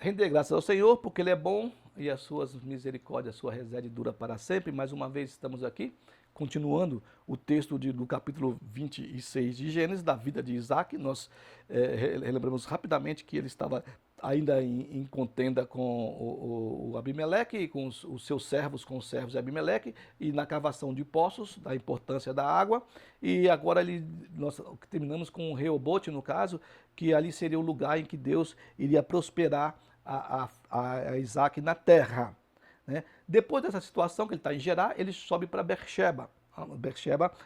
Render graças ao Senhor, porque Ele é bom e as suas misericórdias, a sua resede dura para sempre. Mais uma vez estamos aqui, continuando o texto do capítulo 26 de Gênesis, da vida de Isaac. Nós relembramos rapidamente que ele estava ainda em contenda com o Abimeleque e com os seus servos, com os servos de Abimeleque, e na cavação de poços, da importância da água. E agora nós terminamos com Reobote, no caso, que ali seria o lugar em que Deus iria prosperar a Isaac na terra. Né? Depois dessa situação que ele está em Gerar, ele sobe para Beersheba,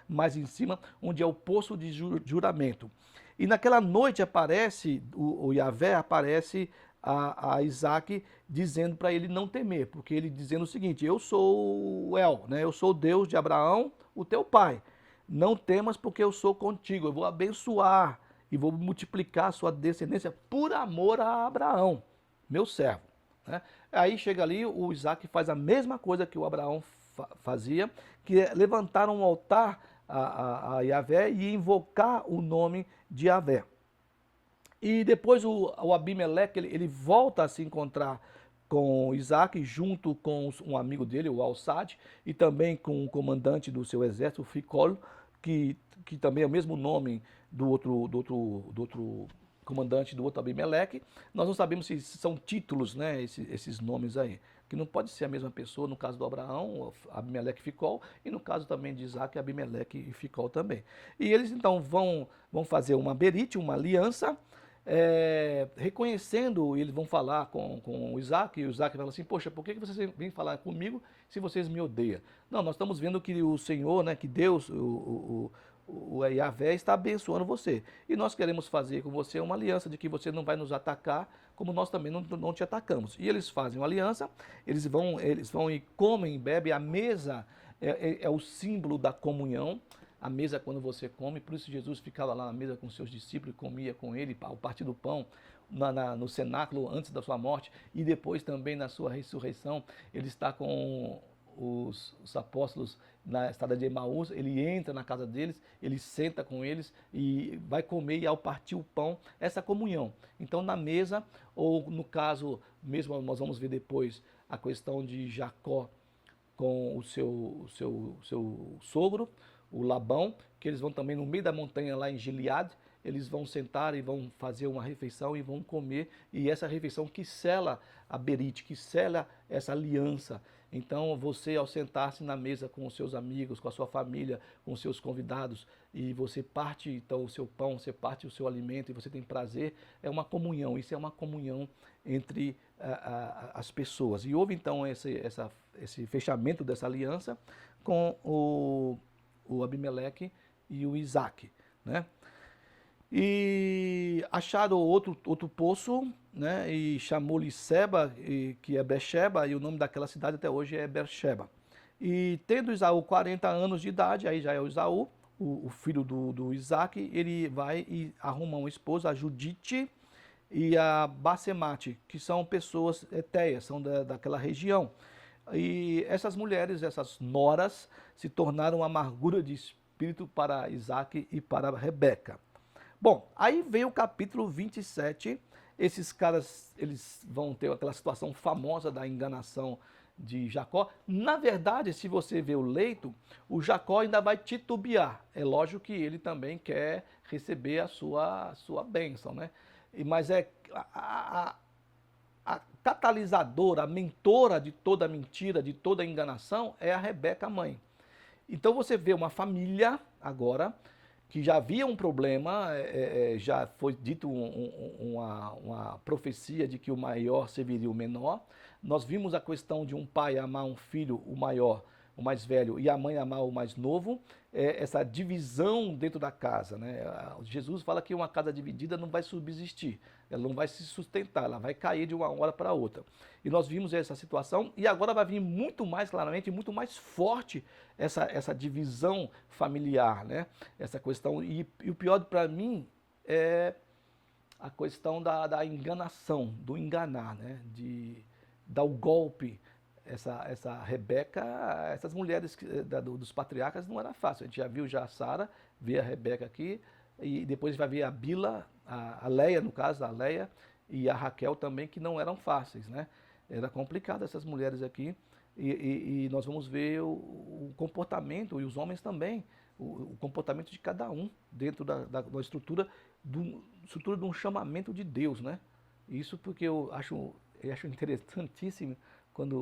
mais em cima, onde é o poço de juramento. E naquela noite aparece, o Yahvé aparece a Isaac dizendo para ele não temer, porque ele dizendo o seguinte: eu sou o El, né? Eu sou o Deus de Abraão, o teu pai. Não temas, porque eu sou contigo, eu vou abençoar e vou multiplicar a sua descendência por amor a Abraão, meu servo. Né? Aí chega ali, o Isaac faz a mesma coisa que o Abraão fazia, que é levantar um altar a Yahvé e invocar o nome de Yahvé. E depois o Abimeleque, ele volta a se encontrar com Isaac, junto com um amigo dele, o Al-Sad, e também com o comandante do seu exército, o Ficol, que também é o mesmo nome do outro comandante do outro Abimeleque. Nós não sabemos se são títulos, né, esses nomes aí, que não pode ser a mesma pessoa, no caso do Abraão, Abimeleque e Ficol, e no caso também de Isaac, Abimeleque e Ficol também. E eles então vão fazer uma berite, uma aliança, reconhecendo, eles vão falar com o Isaac, e o Isaac fala assim: poxa, por que vocês vêm falar comigo se vocês me odeiam? Não, nós estamos vendo que o Senhor, né, que Deus, o Yahvé está abençoando você. E nós queremos fazer com você uma aliança de que você não vai nos atacar, como nós também não te atacamos. E eles fazem uma aliança, eles vão e comem, bebem. A mesa é o símbolo da comunhão. A mesa quando você come, por isso Jesus ficava lá na mesa com seus discípulos e comia com ele, ao partir do pão, no cenáculo antes da sua morte, e depois também na sua ressurreição. Ele está com os apóstolos na estrada de Emaús, ele entra na casa deles, ele senta com eles e vai comer, e ao partir o pão, essa comunhão. Então na mesa, ou no caso mesmo, nós vamos ver depois a questão de Jacó com o seu sogro, o Labão, que eles vão também no meio da montanha lá em Gileade, eles vão sentar e vão fazer uma refeição e vão comer, e essa refeição que sela a berite, que sela essa aliança. Então você, ao sentar-se na mesa com os seus amigos, com a sua família, com os seus convidados, e você parte então o seu pão, você parte o seu alimento e você tem prazer, é uma comunhão. Isso é uma comunhão entre as pessoas. E houve então esse fechamento dessa aliança com o Abimeleque e o Isaac, né? E acharam outro poço, né? E chamou-lhe Seba, que é Beersheba, e o nome daquela cidade até hoje é Beersheba. E tendo Isaú 40 anos de idade, aí já é o Isaú, o filho do Isaac, ele vai e arruma uma esposa, a Judite e a Basemate, que são pessoas etéias, são daquela região. E essas mulheres, essas noras, se tornaram uma amargura de espírito para Isaac e para Rebeca. Bom, aí vem o capítulo 27, esses caras, eles vão ter aquela situação famosa da enganação de Jacó. Na verdade, se você vê o leito, o Jacó ainda vai titubear. É lógico que ele também quer receber a sua bênção, né? Mas a catalisadora, a mentora de toda mentira, de toda enganação, é a Rebeca, a mãe. Então você vê uma família agora que já havia um problema, já foi dito uma profecia de que o maior serviria o menor. Nós vimos a questão de um pai amar um filho, o maior, o mais velho, e a mãe amar o mais novo, essa divisão dentro da casa, né? Jesus fala que uma casa dividida não vai subsistir, ela não vai se sustentar, ela vai cair de uma hora para outra. E nós vimos essa situação, e agora vai vir muito mais claramente, muito mais forte essa divisão familiar, né? Essa questão, e o pior para mim é a questão da enganação, do enganar, né? De dar o golpe. Essa Rebeca, essas mulheres dos patriarcas não era fácil. A gente já viu já a Sara, vê a Rebeca aqui, e depois vai ver a Bila, a Leia, no caso, a Leia, e a Raquel também, que não eram fáceis, né? Era complicado essas mulheres aqui, e nós vamos ver o comportamento, e os homens também, o comportamento de cada um dentro da estrutura de um chamamento de Deus, né? Isso porque eu acho interessantíssimo quando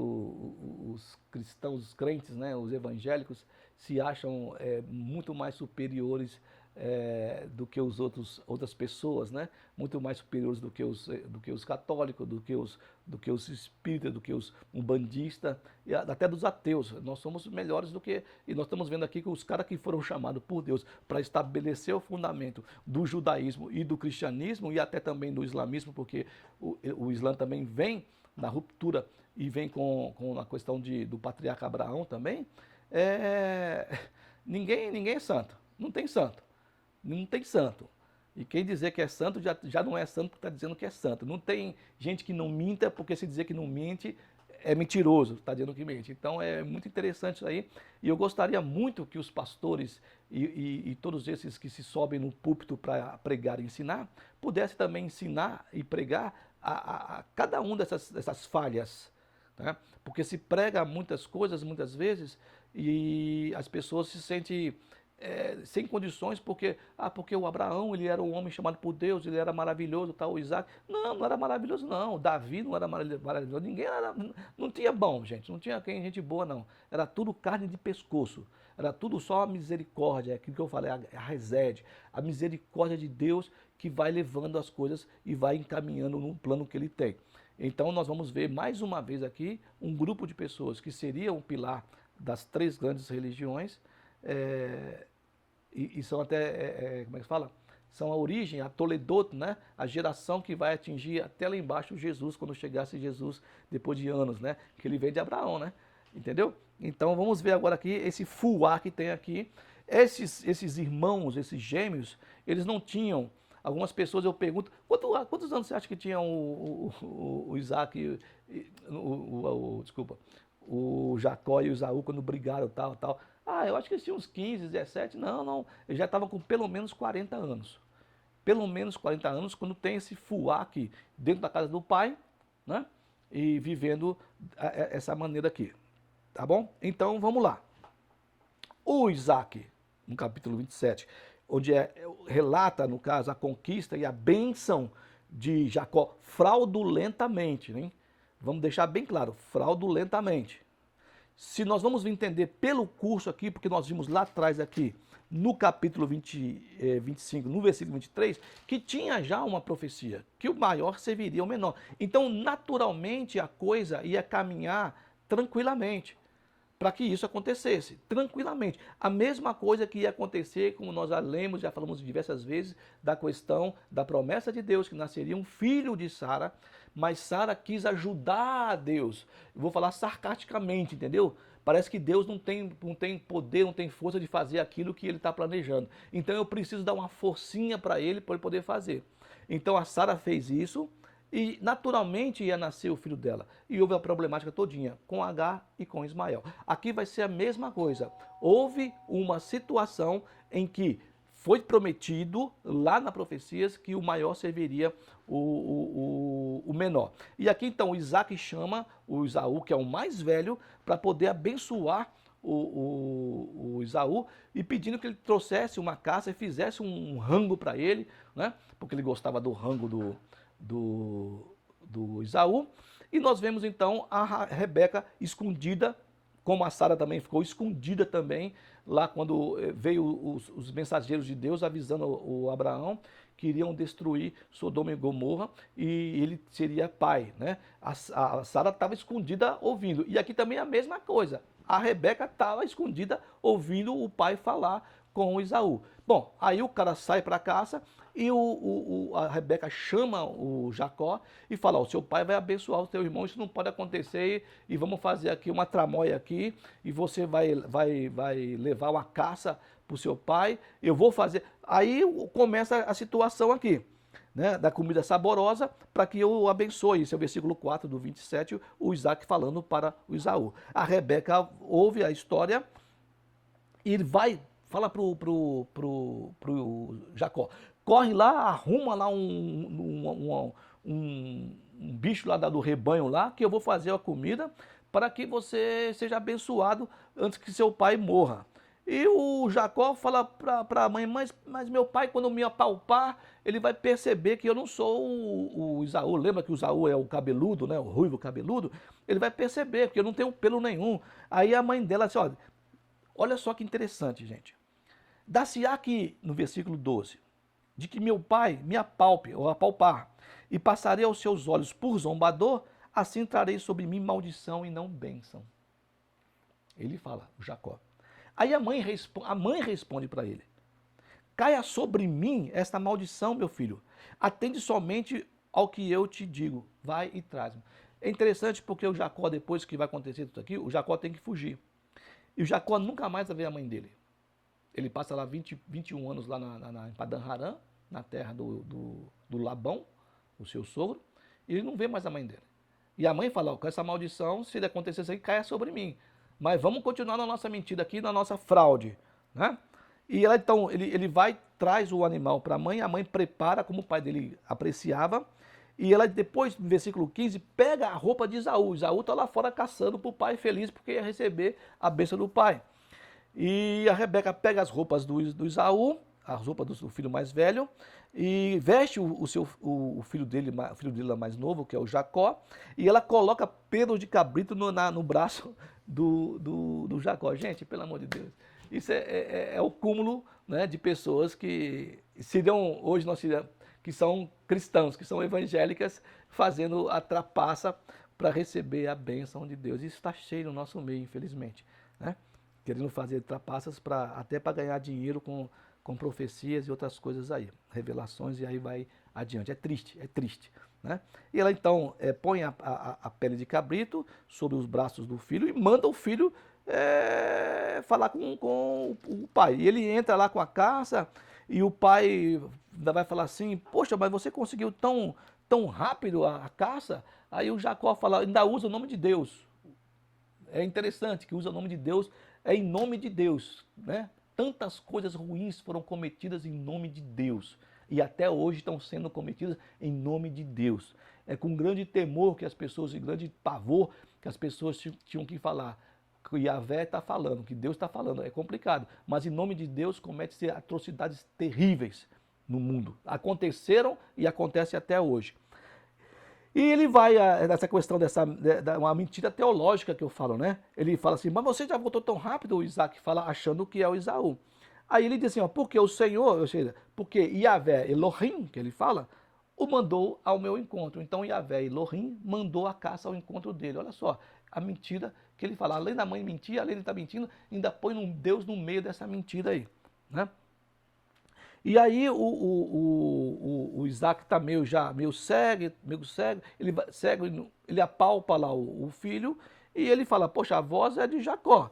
os cristãos, os crentes, né, os evangélicos, se acham muito mais superiores do que outras pessoas, né? Muito mais superiores do que os católicos, do que os espíritas, do que os umbandistas, e até dos ateus. Nós somos melhores do que... E nós estamos vendo aqui que os caras que foram chamados por Deus para estabelecer o fundamento do judaísmo e do cristianismo, e até também do islamismo, porque o Islã também vem na ruptura e vem com a questão do patriarca Abraão também. Ninguém é santo, não tem santo. Não tem santo. E quem dizer que é santo já não é santo porque está dizendo que é santo. Não tem gente que não minta, porque se dizer que não mente é mentiroso, está dizendo que mente. Então é muito interessante isso aí. E eu gostaria muito que os pastores e todos esses que se sobem no púlpito para pregar e ensinar, pudessem também ensinar e pregar a cada um dessas falhas. Né? Porque se prega muitas coisas, muitas vezes, e as pessoas se sentem... sem condições, porque o Abraão, ele era um homem chamado por Deus, ele era maravilhoso, tal, o Isaac. Não era maravilhoso, não. O Davi não era maravilhoso, não tinha bom, gente, não tinha gente boa, não. Era tudo carne de pescoço, era tudo só a misericórdia, aquilo que eu falei, a resede, a misericórdia de Deus que vai levando as coisas e vai encaminhando no plano que ele tem. Então nós vamos ver mais uma vez aqui um grupo de pessoas que seria um pilar das 3 grandes religiões, e são até, como é que se fala? São a origem, a Toledot, né? A geração que vai atingir até lá embaixo Jesus, quando chegasse Jesus depois de anos, né? Que ele veio de Abraão, né? Entendeu? Então vamos ver agora aqui esse fuá que tem aqui. Esses irmãos, esses gêmeos, eles não tinham... Algumas pessoas eu pergunto, quantos anos você acha que tinha o Isaac, desculpa, o Jacó e o Esaú quando brigaram, tal? Eu acho que eles tinham uns 15, 17, não, eles já estavam com pelo menos 40 anos. Pelo menos 40 anos, quando tem esse fuá aqui dentro da casa do pai, né? E vivendo essa maneira aqui, tá bom? Então, vamos lá. O Isaac, no capítulo 27, onde relata, no caso, a conquista e a bênção de Jacó fraudulentamente, né? Vamos deixar bem claro, fraudulentamente. Se nós vamos entender pelo curso aqui, porque nós vimos lá atrás aqui, no capítulo 25, no versículo 23, que tinha já uma profecia, que o maior serviria ao menor. Então, naturalmente, a coisa ia caminhar tranquilamente para que isso acontecesse, tranquilamente. A mesma coisa que ia acontecer, como nós já lemos, já falamos diversas vezes, da questão da promessa de Deus, que nasceria um filho de Sara, mas Sara quis ajudar a Deus. Eu vou falar sarcasticamente, entendeu? Parece que Deus não tem poder, não tem força de fazer aquilo que ele está planejando. Então eu preciso dar uma forcinha para ele poder fazer. Então a Sara fez isso, e naturalmente ia nascer o filho dela. E houve a problemática todinha com Agar e com Ismael. Aqui vai ser a mesma coisa. Houve uma situação em que foi prometido lá na profecias que o maior serviria o menor. E aqui então Isaac chama o Esaú, que é o mais velho, para poder abençoar o Esaú, e pedindo que ele trouxesse uma caça e fizesse um rango para ele, né? Porque ele gostava do rango do Esaú. E nós vemos então a Rebeca escondida, como a Sara também ficou escondida também, lá quando veio os mensageiros de Deus avisando o Abraão que iriam destruir Sodoma e Gomorra, e ele seria pai, né? A Sara estava escondida ouvindo. E aqui também a mesma coisa. A Rebeca estava escondida ouvindo o pai falar com o Esaú. Bom, aí o cara sai para a caça e a Rebeca chama o Jacó e fala: o seu pai vai abençoar o teu irmão, isso não pode acontecer, e vamos fazer aqui uma tramóia aqui, e você vai levar uma caça para o seu pai, eu vou fazer. Aí começa a situação aqui, né, da comida saborosa, para que eu abençoe. Esse é o versículo 4 do 27, o Isaac falando para o Esaú. A Rebeca ouve a história e fala pro Jacó: corre lá, arruma lá um bicho lá do rebanho lá, que eu vou fazer a comida para que você seja abençoado antes que seu pai morra. E o Jacó fala para a mãe, mas meu pai, quando me apalpar, ele vai perceber que eu não sou o Isaú. Lembra que o Isaú é o cabeludo, né? O ruivo cabeludo? Ele vai perceber, porque eu não tenho pelo nenhum. Aí a mãe dela disse, olha só que interessante, gente. Dá-se-á que, no versículo 12, de que meu pai me apalpe, ou apalpar, e passarei aos seus olhos por zombador, assim trarei sobre mim maldição e não bênção. Ele fala, o Jacó. Aí a mãe responde para ele, caia sobre mim esta maldição, meu filho, atende somente ao que eu te digo, vai e traz-me. É interessante porque o Jacó, depois que vai acontecer tudo aqui, o Jacó tem que fugir. E o Jacó nunca mais vai ver a mãe dele. Ele passa lá 21 anos lá em Padan Aram, na terra do Labão, o seu sogro, e ele não vê mais a mãe dele. E a mãe fala, com essa maldição, se ele acontecer isso aí, caia sobre mim. Mas vamos continuar na nossa mentira aqui, na nossa fraude, né? E ela, então, ele vai, traz o animal para a mãe prepara, como o pai dele apreciava, e ela depois, no versículo 15, pega a roupa de Isaú. Isaú está lá fora caçando para o pai feliz, porque ia receber a bênção do pai. E a Rebeca pega as roupas do Isaú, as roupas do filho mais velho, e veste o filho dele mais novo, que é o Jacó, e ela coloca pelos de cabrito no braço do Jacó. Gente, pelo amor de Deus, isso é o cúmulo, né, de pessoas que seriam, hoje nós seríamos, que são cristãos, que são evangélicas, fazendo a trapaça para receber a bênção de Deus. Isso está cheio no nosso meio, infelizmente, né? Querendo fazer trapaças até para ganhar dinheiro com profecias e outras coisas aí, revelações, e aí vai adiante. É triste, né? E ela então põe a pele de cabrito sobre os braços do filho e manda o filho falar com o pai. E ele entra lá com a caça e o pai ainda vai falar assim, poxa, mas você conseguiu tão rápido a caça? Aí o Jacó fala, ainda usa o nome de Deus. É interessante que usa o nome de Deus, é em nome de Deus, né? Tantas coisas ruins foram cometidas em nome de Deus e até hoje estão sendo cometidas em nome de Deus. É com grande temor que as pessoas, e grande pavor que as pessoas tinham que falar. Que Yahvé está falando, que Deus está falando, é complicado. Mas em nome de Deus comete-se atrocidades terríveis no mundo. Aconteceram e acontece até hoje. E ele vai, nessa questão uma mentira teológica que eu falo, né? Ele fala assim, mas você já voltou tão rápido, o Isaac fala, achando que é o Isaú. Aí ele diz assim, porque o Senhor, ou seja, porque Yahvé Elohim, que ele fala, o mandou ao meu encontro. Então Yahvé Elohim mandou a caça ao encontro dele. Olha só, a mentira que ele fala, além da mãe mentir, além de estar mentindo, ainda põe um Deus no meio dessa mentira aí, né? E aí o Isaac está meio cego, ele apalpa lá o filho e ele fala, poxa, a voz é de Jacó,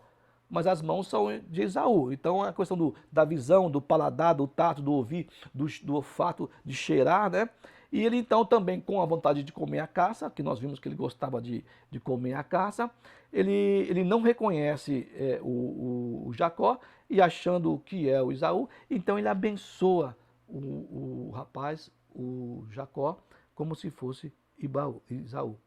mas as mãos são de Esaú. Então é a questão da visão, do paladar, do tato, do ouvir, do olfato, de cheirar, né? E ele então também com a vontade de comer a caça, que nós vimos que ele gostava de comer a caça, ele não reconhece o Jacó e achando que é o Esaú, então ele abençoa o rapaz, o Jacó, como se fosse Esaú.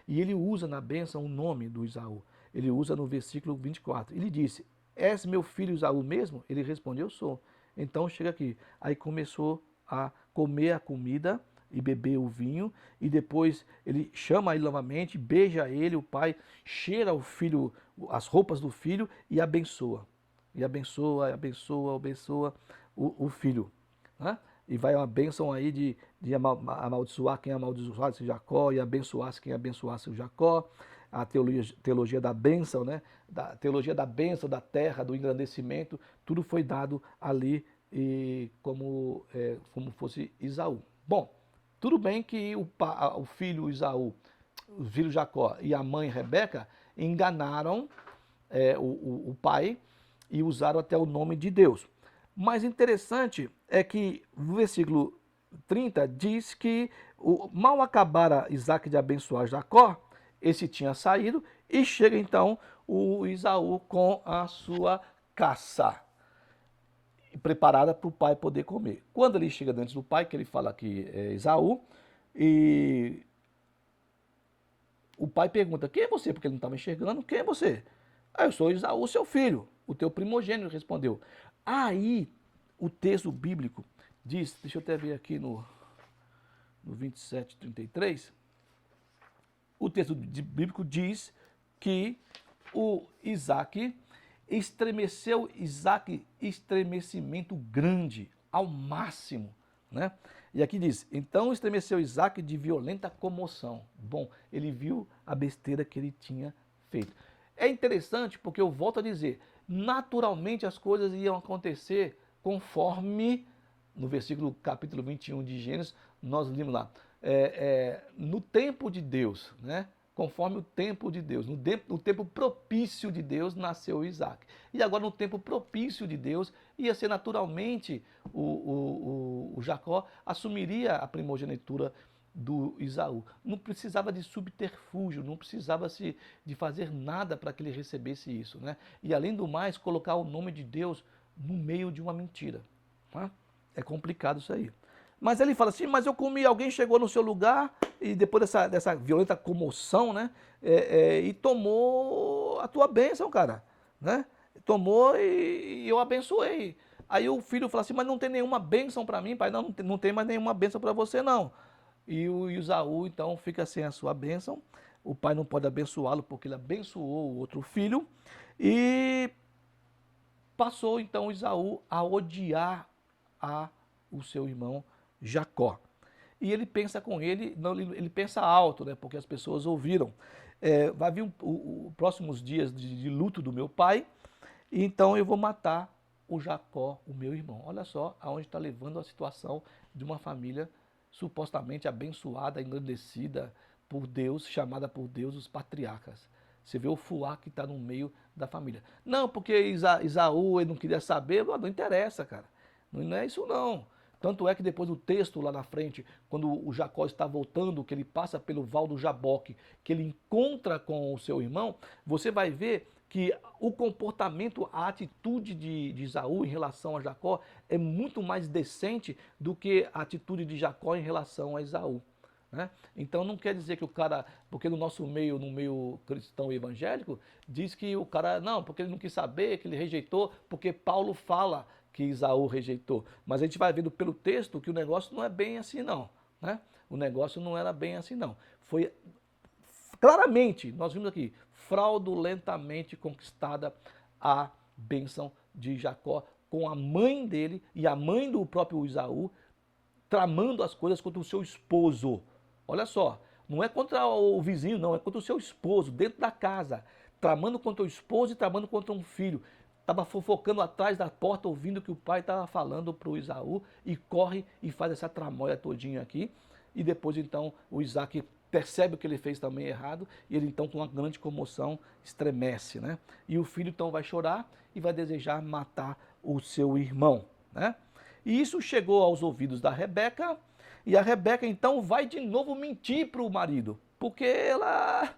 E ele usa na bênção o nome do Esaú. Ele usa no versículo 24. Ele disse, és meu filho Esaú mesmo? Ele respondeu, eu sou. Então chega aqui. Aí começou a comer a comida e beber o vinho, e depois ele chama ele novamente, beija ele, o pai cheira o filho, as roupas do filho e abençoa. E abençoa o filho, né? E vai uma bênção aí de amaldiçoar quem amaldiçoasse Jacó e abençoasse quem abençoasse o Jacó. A teologia da bênção, né? Da teologia da bênção, da terra, do engrandecimento, tudo foi dado ali como fosse Esaú. Bom, tudo bem que o filho Esaú, o filho Jacó e a mãe Rebeca enganaram o pai e usaram até o nome de Deus. Mas interessante é que no versículo 30 diz que mal acabara Isaac de abençoar Jacó, esse tinha saído e chega então o Esaú com a sua caça preparada para o pai poder comer. Quando ele chega diante do pai, que ele fala que é Esaú, E o pai pergunta, quem é você? Porque ele não estava enxergando, quem é você? Ah, eu sou Esaú, seu filho, o teu primogênito, respondeu. Aí, o texto bíblico diz, deixa eu até ver aqui no 27:33, o texto bíblico diz que o Isaac estremecimento grande, ao máximo, né? E aqui diz, então estremeceu Isaac de violenta comoção. Bom, ele viu a besteira que ele tinha feito. É interessante porque eu volto a dizer, naturalmente as coisas iam acontecer conforme, no versículo capítulo 21 de Gênesis, nós lemos lá, no tempo de Deus, né? Conforme o tempo de Deus. No tempo propício de Deus nasceu Isaac. E agora no tempo propício de Deus ia ser naturalmente o Jacó assumiria a primogenitura do Esaú. Não precisava de subterfúgio, não precisava de fazer nada para que ele recebesse isso, né? E além do mais, colocar o nome de Deus no meio de uma mentira. Tá? É complicado isso aí. Mas ele fala assim, mas eu comi, alguém chegou no seu lugar e depois dessa violenta comoção, né? E tomou a tua bênção, cara, né? Tomou e eu abençoei. Aí o filho fala assim, mas não tem nenhuma bênção para mim, pai, não tem mais nenhuma bênção para você, não. E o Esaú, então, fica sem a sua bênção. O pai não pode abençoá-lo porque ele abençoou o outro filho. E passou, então, Esaú a odiar o seu irmão Jacó. E ele pensa com ele, não, ele pensa alto, né, porque as pessoas ouviram. Vai vir próximos dias de luto do meu pai, e então eu vou matar o Jacó, o meu irmão. Olha só aonde está levando a situação de uma família supostamente abençoada, engrandecida por Deus, chamada por Deus os patriarcas. Você vê o fuá que está no meio da família. Não, porque Esaú ele não queria saber, não interessa, cara. Não é isso não. Tanto é que depois do texto lá na frente, quando o Jacó está voltando, que ele passa pelo Val do Jaboque, que ele encontra com o seu irmão, você vai ver que o comportamento, a atitude de Esaú em relação a Jacó é muito mais decente do que a atitude de Jacó em relação a Esaú. Né? Então não quer dizer que o cara, porque no nosso meio, no meio cristão e evangélico, diz que o cara, não, porque ele não quis saber, que ele rejeitou, porque Paulo fala que Esaú rejeitou. Mas a gente vai vendo pelo texto que o negócio não é bem assim não. Né? O negócio não era bem assim não. Foi claramente, nós vimos aqui, fraudulentamente conquistada a bênção de Jacó com a mãe dele e a mãe do próprio Esaú tramando as coisas contra o seu esposo. Olha só, não é contra o vizinho, não, é contra o seu esposo, dentro da casa, tramando contra o esposo e tramando contra um filho. Estava fofocando atrás da porta, ouvindo o que o pai estava falando para o Esaú, e corre e faz essa tramóia todinha aqui. E depois, então, o Isaac percebe o que ele fez também errado, e ele, então, com uma grande comoção, estremece, né? E o filho, então, vai chorar e vai desejar matar o seu irmão, né? E isso chegou aos ouvidos da Rebeca, e a Rebeca então vai de novo mentir para o marido, porque ela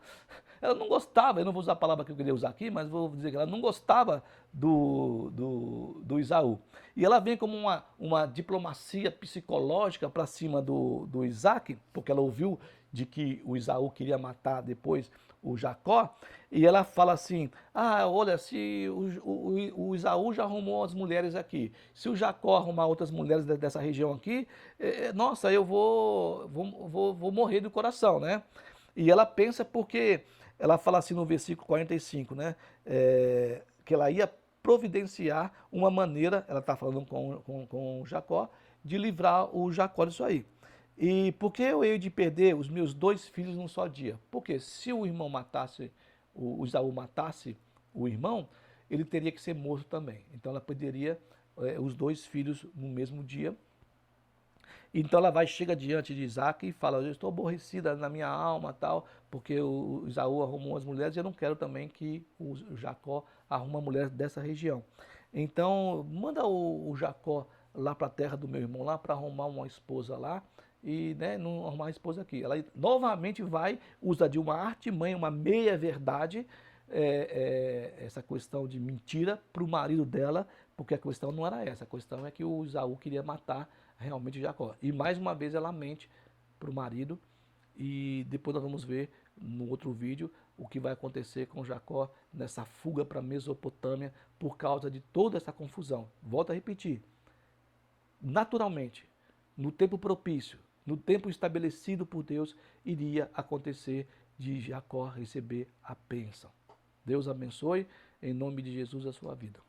não gostava, eu não vou usar a palavra que eu queria usar aqui, mas vou dizer que ela não gostava do Esaú. E ela vem como uma diplomacia psicológica para cima do Isaac, porque ela ouviu de que o Esaú queria matar depois o Jacó, e ela fala assim, olha, se o Esaú já arrumou as mulheres aqui, se o Jacó arrumar outras mulheres dessa região aqui, nossa, eu vou morrer do coração, né? E ela pensa porque, ela fala assim no versículo 45, né? Que ela ia providenciar uma maneira, ela está falando com o Jacó, de livrar o Jacó disso aí. E por que eu hei de perder os meus 2 filhos num só dia? Porque se o irmão matasse, o Esaú matasse o irmão, ele teria que ser morto também. Então ela perderia os 2 filhos no mesmo dia. Então ela chega diante de Isaac e fala, eu estou aborrecida na minha alma, tal, porque o Esaú arrumou as mulheres e eu não quero também que o Jacó arrume uma mulher dessa região. Então manda o Jacó lá para a terra do meu irmão, lá para arrumar uma esposa lá, e né, não arrumar a esposa aqui. Ela novamente usa de uma artimanha, uma meia-verdade, essa questão de mentira para o marido dela, porque a questão não era essa, a questão é que o Esaú queria matar realmente Jacó. E mais uma vez ela mente para o marido. E depois nós vamos ver no outro vídeo o que vai acontecer com Jacó nessa fuga para a Mesopotâmia por causa de toda essa confusão. Volto a repetir. Naturalmente, no tempo propício, no tempo estabelecido por Deus, iria acontecer de Jacó receber a bênção. Deus abençoe, em nome de Jesus, a sua vida.